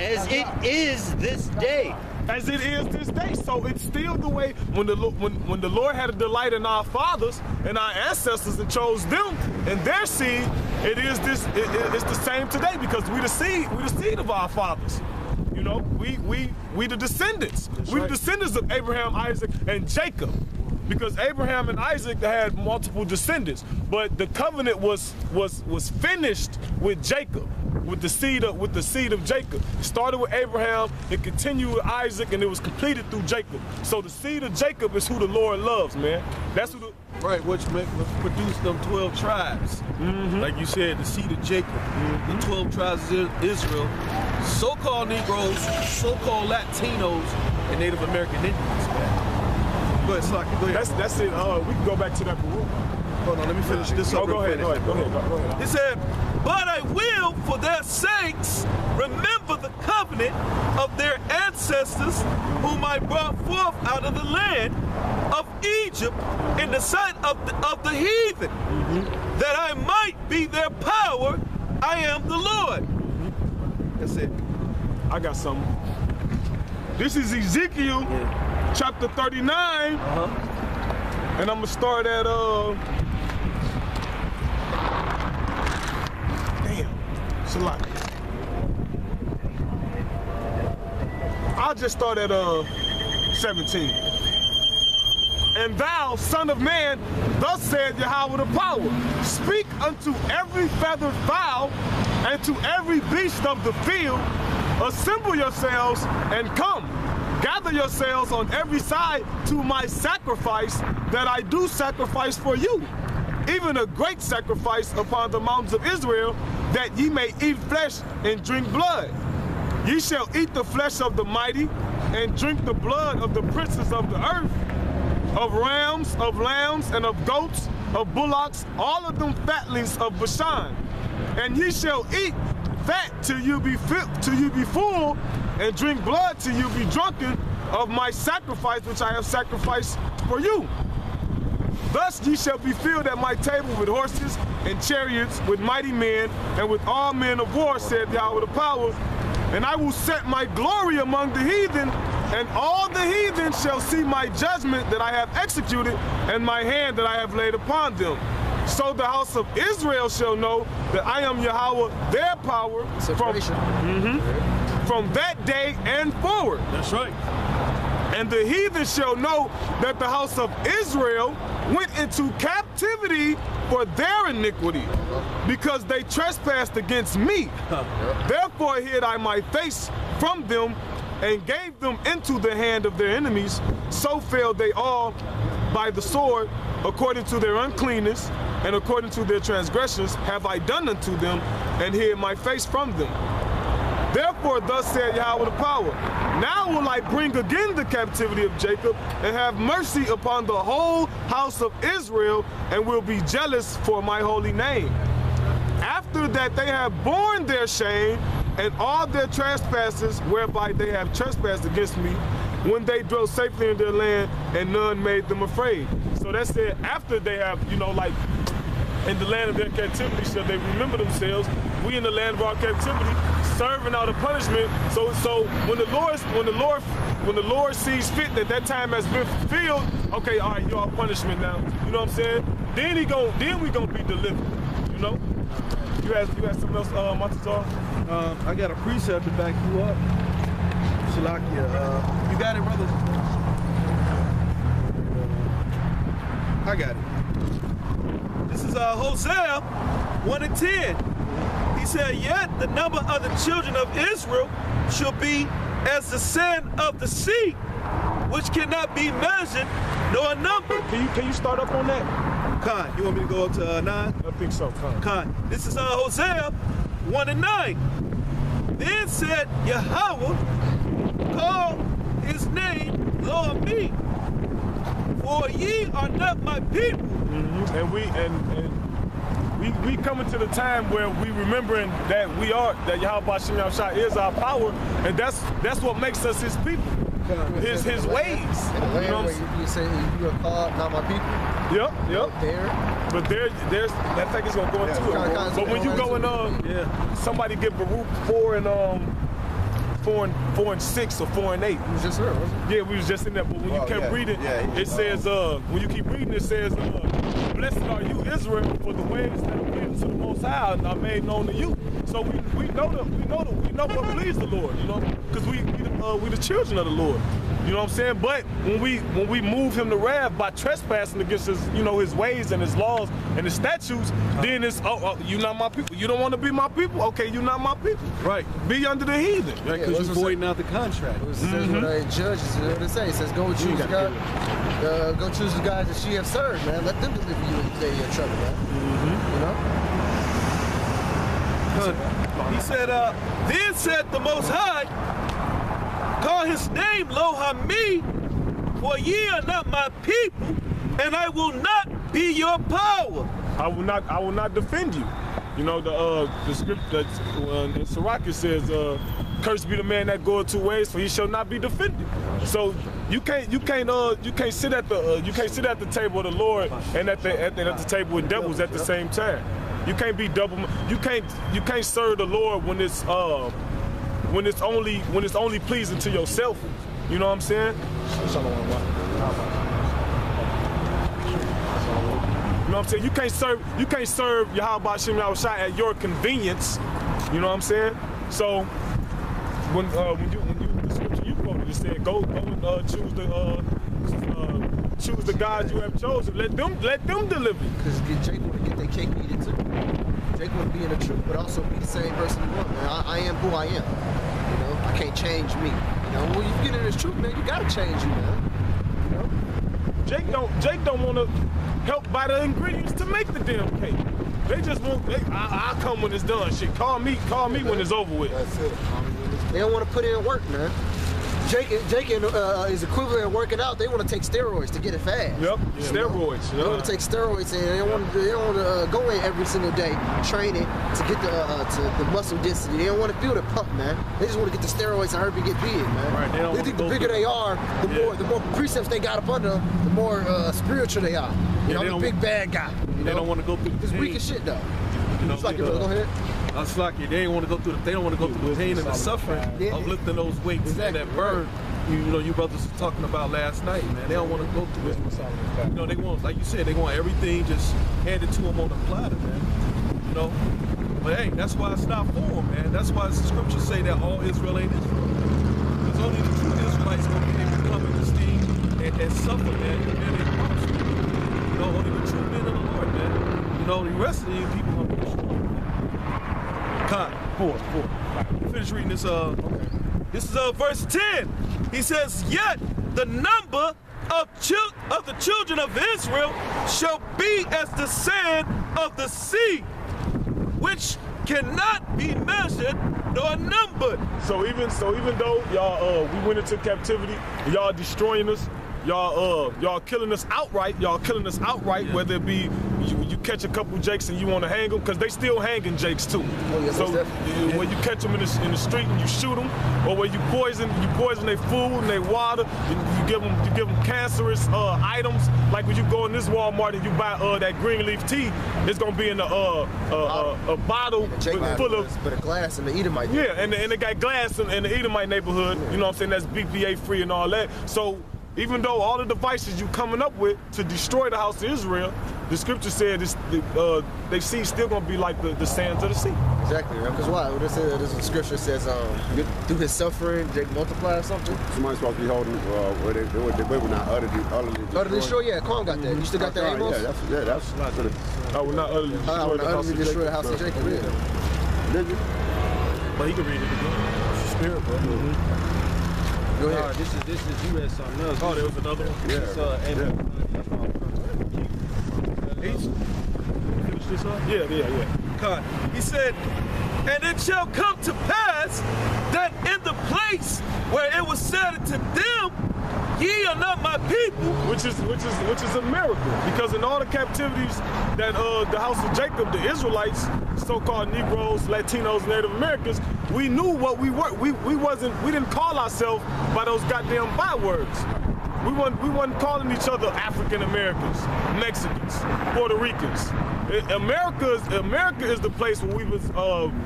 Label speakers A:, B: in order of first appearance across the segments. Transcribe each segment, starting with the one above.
A: As it is this day.
B: As it is this day. So it's still the way when the Lord had a delight in our fathers and our ancestors and chose them and their seed, it's the same today because we the seed of our fathers. You know, we the descendants. We the descendants of Abraham, Isaac, and Jacob. Because Abraham and Isaac had multiple descendants, but the covenant was finished with Jacob, with the seed of Jacob. It started with Abraham, it continued with Isaac, and it was completed through Jacob. So the seed of Jacob is who the Lord loves, man. That's who
C: which produced them 12 tribes. Like you said, the seed of Jacob, the 12 tribes of Israel, so-called Negroes, so-called Latinos, and Native American Indians, man. Go ahead, Slocky, go ahead.
B: That's it. We can go back to that for real.
C: Hold on, let me finish this up.
B: Go ahead.
C: He said, but I will, for their sakes, remember the covenant of their ancestors, whom I brought forth out of the land of Egypt in the sight of the heathen, that I might be their power. I am the Lord. That's it.
B: I got something. This is Ezekiel. Chapter 39, and I'm gonna start at Salaki. I'll just start at 17. And thou, son of man, thus said Yahweh the power, speak unto every feathered fowl and to every beast of the field, assemble yourselves and come. Gather yourselves on every side to my sacrifice that I do sacrifice for you, even a great sacrifice upon the mountains of Israel, that ye may eat flesh and drink blood. Ye shall eat the flesh of the mighty and drink the blood of the princes of the earth, of rams, of lambs, and of goats, of bullocks, all of them fatlings of Bashan. And ye shall eat fat till you be full, and drink blood till you be drunken of my sacrifice which I have sacrificed for you. Thus ye shall be filled at my table with horses and chariots, with mighty men, and with all men of war, said Yahweh the power. And I will set my glory among the heathen, and all the heathen shall see my judgment that I have executed, and my hand that I have laid upon them. So the house of Israel shall know that I am Yahweh, their power, from that day and forward.
C: That's right.
B: And the heathen shall know that the house of Israel went into captivity for their iniquity, because they trespassed against me. Therefore hid I my face from them, and gave them into the hand of their enemies. So fell they all by the sword, according to their uncleanness, and according to their transgressions have I done unto them, and hid my face from them. Therefore thus said Yahweh the power, now will I bring again the captivity of Jacob, and have mercy upon the whole house of Israel, and will be jealous for my holy name. After that they have borne their shame, and all their trespasses whereby they have trespassed against me, when they dwelt safely in their land, and none made them afraid. So that said, after they have, like in the land of their captivity, shall they remember themselves. We in the land of our captivity, serving out a punishment. So when the Lord sees fit that time has been fulfilled, okay, all right, y'all punishment now. You know what I'm saying? Then we gonna be delivered. You know? You had something else, Montatar?
C: I got a precept to back you up. Shalakia, you got it, brother? I got it. This is Hosea 1 and 10. He said, yet the number of the children of Israel shall be as the sand of the sea, which cannot be measured nor numbered.
B: Can you start up on that?
C: Khan, you want me to go up to 9?
B: I think so,
C: Khan. This is Hosea 1 and 9. Then said Yahweh, call his name Lord me, for ye are not my people.
B: And we coming to the time where we remembering that that Yahweh Bashem Yahushua is our power, and that's what makes us his people. His ways.
D: In the land where you say you are called not my people.
B: Yep.
D: There.
B: But there's that thing is gonna go into it. But when you go and somebody get Baruch 4 and 4 and 6 or 4 and 8.
D: It was just her, wasn't it?
B: Yeah, we was just in there. But when you kept reading, it says, when you keep reading, it says, blessed are you, Israel, for the ways that are given to the Most High are made known to you. So we know what pleased the Lord, you know, because we the children of the Lord. You know what I'm saying? But when we move him to wrath by trespassing against his, you know, his ways and his laws and his statutes, then it's you not my people. You don't want to be my people? Okay, you not my people.
C: Right.
B: Be under the heathen.
C: Right, because you're voiding out the contract.
D: It says what Judges, what it say? It says go choose God. Go choose the guys that she have served, man. Let them deliver you in the day of your trouble, man. You know?
C: He said, then said the Most High, call his name Lo-Hami, for ye are not my people, and I will not be your power.
B: I will not defend you. You know, the script that in Sirach it says, cursed be the man that goeth 2 ways, for he shall not be defended. So you can't sit at the table of the Lord and at the table with devils at the same time. You can't be double. You can't serve the Lord when it's only pleasing to yourself. You know what I'm saying? You know what I'm saying? You can't serve Yahweh Hashem Yahushua at your convenience. You know what I'm saying? So when you the scripture you quoted, it said go and choose the God you have chosen. Let them deliver.
D: Because Jake want to get their cake eaten too. Jake want to be in the truth, but also be the same person you want, man. I am who I am. You know, I can't change me. You know, when you get in this truth, man, you gotta change you, man. You know?
B: Jake don't want to help buy the ingredients to make the damn cake. They just want. I'll come when it's done. Shit, call me when it's over with.
D: That's it. They don't want to put in work, man. Jake is equivalent of working out. They want to take steroids to get it fast.
B: Yep, steroids.
D: They want to take steroids and they don't want to go in every single day training to get the muscle density. They don't want to feel the pump, man. They just want to get the steroids and hurry and get big, man.
B: Right,
D: they think the bigger they are, the more precepts they got up under them, the more spiritual they are. You know, I'm a big bad guy.
C: They don't want to go through.
D: It's weak as shit though.
C: You know,
D: it's like go ahead.
C: It's like they don't want to go through. They don't want to go through the pain and the suffering of lifting those weights and that burden. You know, you brothers were talking about last night, man. They don't want to go through it. You know, they want, like you said, they want everything just handed to them on the platter, man. You know, but hey, that's why it's not for them, man. That's why the scriptures say that all Israel ain't Israel. Because only the true Israelites gonna be able to come and esteem and suffer, man. And then they promise you. You know, only the true men of the Lord, man. You know, the rest of these people gonna be destroyed. Four. Finish reading this. This is verse 10. He says, yet the number of the children of Israel shall be as the sand of the sea, which cannot be measured nor numbered.
B: So even though y'all we went into captivity, y'all destroying us, y'all killing us outright. Whether it be you catch a couple Jakes and you want to hang them, because they still hanging Jakes too. So when you catch them in the street and you shoot them, or when you poison their food and their water, you give them cancerous items. Like when you go in this Walmart and you buy that green leaf tea, it's gonna be in a bottle full of
D: a glass in the Edomite.
B: Yeah, and they got glass in the Edomite neighborhood. You know what I'm saying? That's BPA free and all that. So even though all the devices you coming up with to destroy the house of Israel, the scripture said they see still gonna be like the sands of the sea.
D: Exactly, right? Because why? This scripture says through his suffering, Jake multiply or something.
E: Somebody's supposed to be holding where they were not utterly destroyed.
D: Yeah, Quan got that. You still got that, Amos?
E: Yeah, that's
B: I will not utterly
D: destroy the house of Jacob.
E: Did you?
C: But he can read it again. It's the spirit, bro.
D: Go ahead.
F: This is you had something else.
C: Oh, there was another one.
E: Yeah.
C: Finish this up?
B: Yeah.
C: God. He said, and it shall come to pass that in the place where it was said unto them, ye are not my people,
B: which is a miracle, because in all the captivities that the house of Jacob, the Israelites, so-called Negroes, Latinos, Native Americans, we knew what we were. We didn't call ourselves by those goddamn bywords. We wasn't calling each other African Americans, Mexicans, Puerto Ricans. America is the place where we was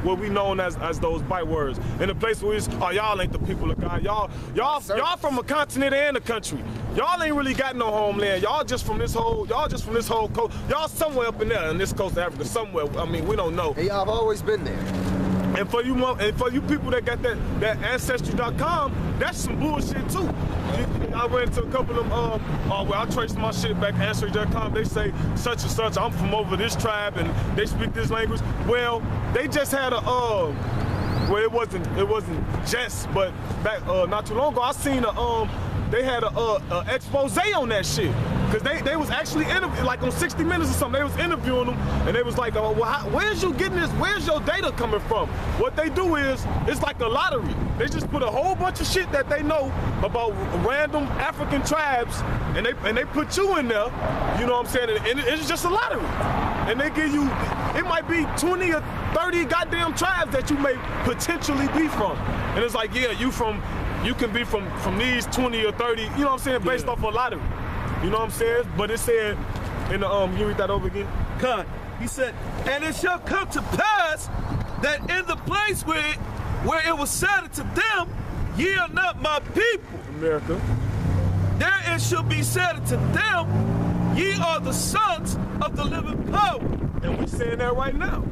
B: what we known as those bywords, and the place where it's, oh, y'all ain't the people of God. Y'all from a continent and a country. Y'all ain't really got no homeland. Y'all just from this whole coast. Y'all somewhere up in there in this coast of Africa, somewhere. I mean, we don't know.
D: Hey, y'all have always been there.
B: And for you people that got that Ancestry.com, that's some bullshit too. I ran into a couple of them, well, I traced my shit back to Ancestry.com. They say such and such, I'm from over this tribe and they speak this language. Well, they just had a, well, it wasn't just, but back not too long ago, I seen they had a expose on that shit. Cause they was actually interviewing, like on 60 Minutes or something, they was interviewing them, and they was like, oh, well, where's you getting this? Where's your data coming from? What they do is, it's like a lottery. They just put a whole bunch of shit that they know about random African tribes, and they put you in there, you know what I'm saying? And it's just a lottery. And they give you, it might be 20 or 30 goddamn tribes that you may potentially be from. And it's like, yeah, you can be from these 20 or 30, you know what I'm saying, based off a lottery. You know what I'm saying? But it said in the you read that over again?
C: God, he said, and it shall come to pass that in the place where it was said to them, ye are not my people.
B: America.
C: There it shall be said to them, ye are the sons of the living power.
B: And we saying that right now.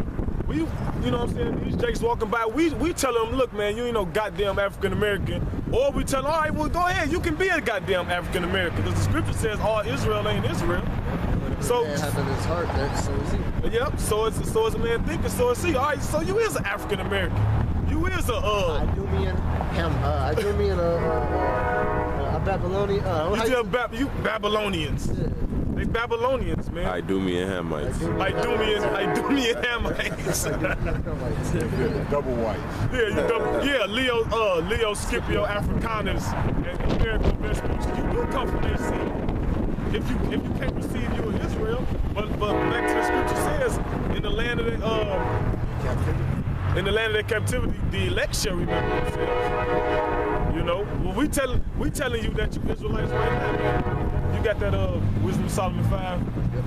B: We, you know what I'm saying, these jakes walking by, we tell them, look, man, you ain't no goddamn African American. Or we tell them, all right, well, go ahead, you can be a goddamn African American. Because the scripture says all Israel ain't Israel. So
D: man has in his heart, so is he.
B: Yep, so is a man thinking, so is he. All right, so you is an African American. You is a
D: I do me in a Babylonian.
B: You Babylonians.
D: Yeah.
B: They Babylonians, man.
E: I do me and Hamites.
B: I do me and Hamites.
E: Double white.
B: Yeah, you double. Yeah, Leo Scipio Africanus and American vegetables. You do come from that seed. If you can't receive you in Israel, but back to the scripture says, in the land of their captivity, the elect shall remember themselves. You know, well, we telling you that you Israelites right now, man. You got that Wisdom of Solomon 5. Yep.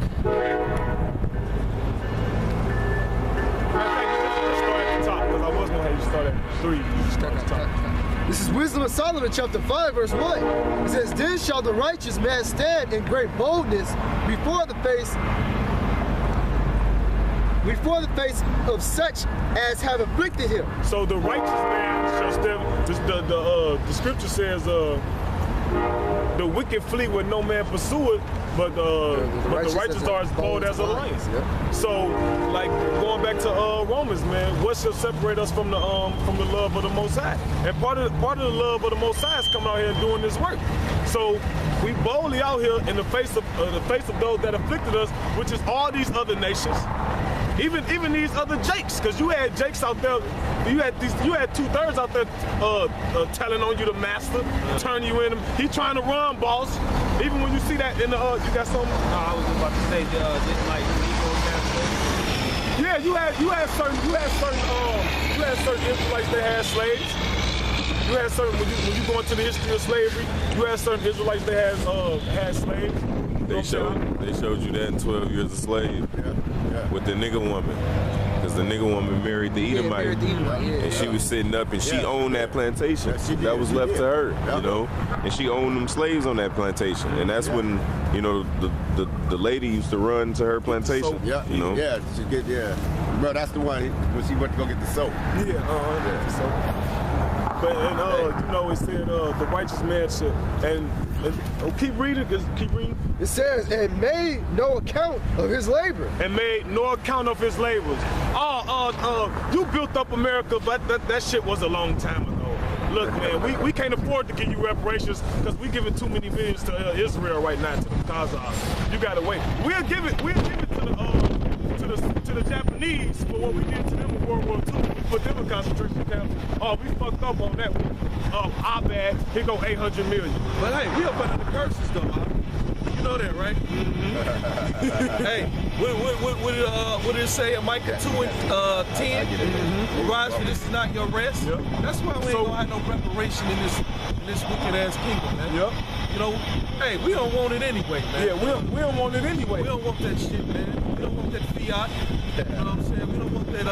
B: Let's start at the top, because I was gonna have you start at 3. You just start at the top.
D: This is Wisdom of Solomon, chapter 5, verse 1. It says, then shall the righteous man stand in great boldness before the face of such as have afflicted him.
B: So the righteous man shall stand. The scripture says, the wicked flee when no man pursue it, but the righteous are as bold as a lion.
D: Yep.
B: So, like going back to Romans, man, what shall separate us from the love of the Most High? And part of the love of the Most High is coming out here and doing this work. So we boldly out here in the face of those that afflicted us, which is all these other nations. Even these other jakes, because you had jakes out there, you had 2/3 out there telling on you the master, turn you in. He trying to run, boss. Even when you see that in the you got something.
F: No, I was just about to say, didn't like Negroes have slaves?
B: Yeah, you had certain Israelites that had slaves. You had certain when you go into the history of slavery, you had certain Israelites that had slaves.
E: They showed you that in 12 Years a Slave with the nigga woman. Because the nigga woman married the Edomite. And she was sitting up and she owned that plantation. That was left to her, you know. And she owned them slaves on that plantation. And that's when, you know, the lady used to run to her plantation. You know?
G: Yeah, she get, Bro, that's the one when she went to go get the soap.
B: The soap. But you know, it said the righteous man should and keep reading.
D: It says, and made no account of his labor.
B: And made no account of his labors. You built up America, but that shit was a long time ago. Look, man, we can't afford to give you reparations because we giving too many millions to Israel right now, to the Khazars. You gotta wait. We'll give it to the Japanese for what we did to them in World War II. We put them in concentration camps. Oh, we fucked up on that one. Our bad. Here go 800 million.
C: But hey, we up under the curses though, huh? You know that, right? Hey, what did it say in Micah 2:10? Arise, for this is not your rest.
B: Yep.
C: That's why we ain't gonna have no reparation in this wicked ass kingdom, man.
B: Yep.
C: You know, hey, we don't want it anyway, man.
B: Yeah, we don't want it anyway.
C: We don't want that shit, man. We don't want that fiat. You know what I'm saying? We don't want that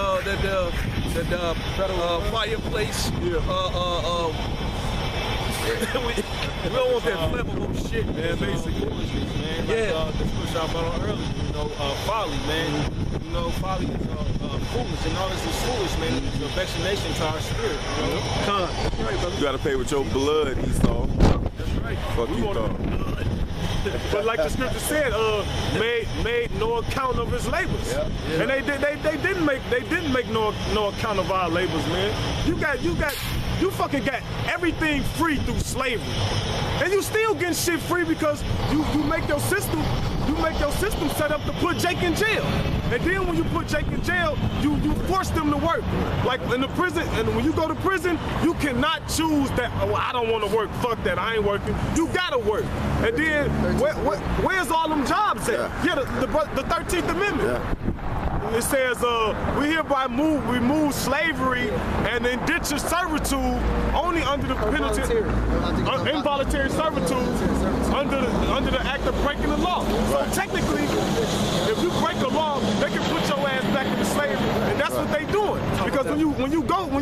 C: fireplace. We don't want that flammable shit, man, basically.
F: Man. Like, this was y'all brought on earlier, you know, folly, man. You know, folly is foolish, and all this is foolish, man. It's a vaccination to our spirit, you know.
C: Con. That's right, brother.
E: You gotta pay with your blood, Esau.
C: That's right.
E: Fuck you thought.
B: But like the scripture said, made no account of his labors.
C: Yeah.
B: And they didn't make no account of our labors, man. You fucking got everything free through slavery. And you still getting shit free because you make your system set up to put Jake in jail. And then when you put Jake in jail, you force them to work. Like in the prison, and when you go to prison, you cannot choose that, oh, I don't want to work, fuck that, I ain't working. You gotta work. And then where's all them jobs at? Yeah, the 13th Amendment.
G: Yeah.
B: It says, we hereby remove slavery and indentured servitude only under the penalty, involuntary servitude under the act of breaking the law. So technically, if you break a law, they can put your ass back into slavery, and that's what they doing. Because when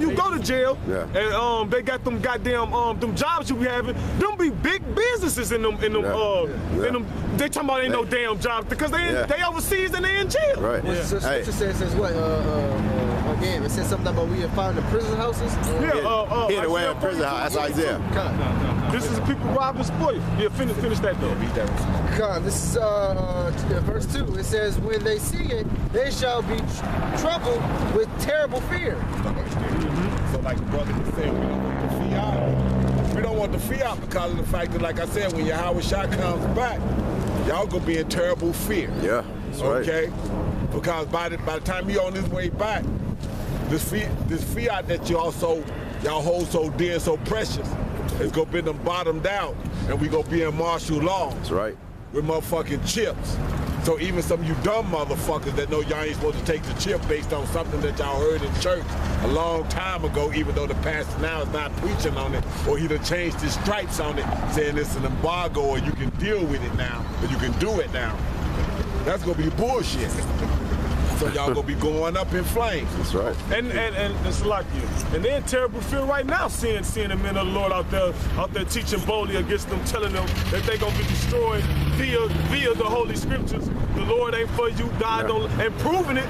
B: you go to jail, and they got them goddamn them jobs you be having, them be big businesses in them. They talking about ain't no damn jobs because they overseas and they in jail.
D: Right. Scripture says what? Again, it says something about we have found the prison houses.
G: Here the way of prison house. That's Isaiah.
B: This is people robbing spoil. Yeah, finish that though.
D: This is verse 2. It says, when they see it, they shall be troubled with terrible fear.
H: So like the brother was saying, we don't want the fiat. We don't want the fiat because of the fact that, like I said, when Yahweh Shah comes back, y'all gonna be in terrible fear.
G: Yeah, that's right.
H: Because by the time you're on his way back, this fiat that y'all hold so dear and so precious is gonna be them bottomed out, and we gonna be in martial law.
G: That's right.
H: With motherfucking chips. So even some of you dumb motherfuckers that know y'all ain't supposed to take the chip based on something that y'all heard in church a long time ago, even though the pastor now is not preaching on it, or he done changed his stripes on it, saying it's an embargo, or you can deal with it now, or you can do it now. That's gonna be bullshit. So y'all gonna be going up in flames.
G: That's right.
B: And it's like you. And they're in terrible fear right now, seeing the men of the Lord out there teaching boldly against them, telling them that they're gonna be destroyed via the Holy Scriptures. The Lord ain't for you, God don't, and proving it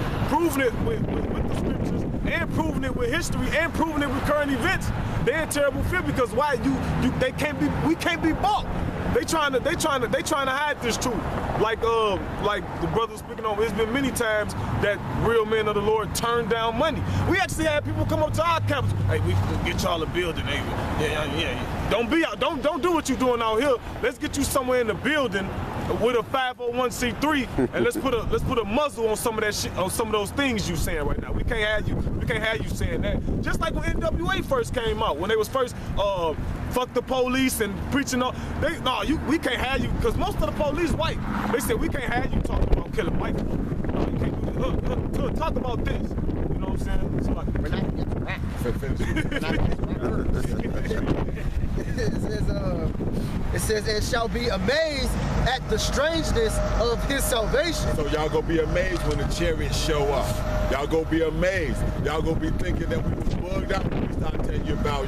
B: with the Scriptures, and proving it with history, and proving it with current events. They're in terrible fear because why? We can't be bought. They trying to hide this truth. Like the brother speaking on, it's been many times that real men of the Lord turned down money. We actually had people come up to our campus. Hey, we can get y'all a building. Hey, yeah. Don't do what you doing out here. Let's get you somewhere in the building with a 501c3, and let's put a muzzle on some of that shit, on some of those things you saying right now. We can't have you saying that. Just like when NWA first came out, when they was first fuck the police and preaching all, we can't have you, because most of the police white. They said we can't have you talking about killing white people. No, you can't do this. Talk about this. You know what I'm saying? So like, we're not against rap.
D: It says, and shall be amazed at the strangeness of his salvation.
H: So y'all gonna be amazed when the chariots show up. Y'all gonna be amazed. Y'all gonna be thinking that we was bugged out when we start telling you about,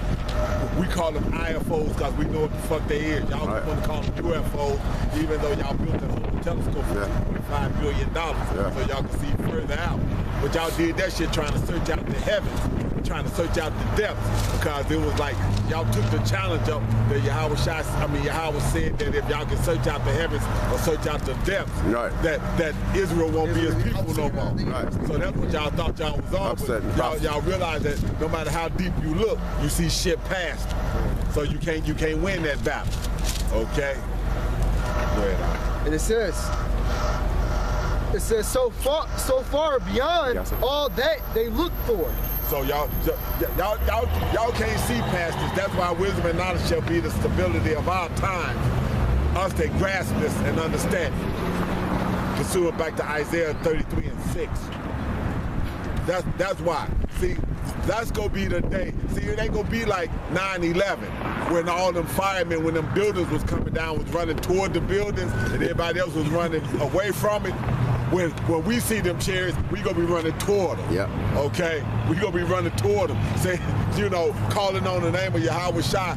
H: we call them IFOs because we know what the fuck they is. Y'all want to call them UFOs, even though y'all built that whole telescope for $25 billion so y'all can see further out. But y'all did that shit trying to search out the heavens, trying to search out the depths, because it was like y'all took the challenge up that Yahweh said that if y'all can search out the heavens or search out the depths, that Israel won't be his people no more. Right. So that's what y'all thought y'all was on. But y'all realize that no matter how deep you look, you see shit past. So you can't win that battle. Okay? Go ahead.
D: And it says so far beyond all that they look for.
H: So y'all can't see past this. That's why wisdom and knowledge shall be the stability of our time. us that grasp this and understand it. Pursuing back to Isaiah 33 and 6. That's why. See, that's gonna be the day. See, it ain't gonna be like 9/11 when all them firemen, when them buildings was coming down, was running toward the buildings and everybody else was running away from it. When we see them chariots, we gonna be running toward them.
G: Yeah.
H: Okay? We gonna be running toward them. Say, calling on the name of Yahweh Shai.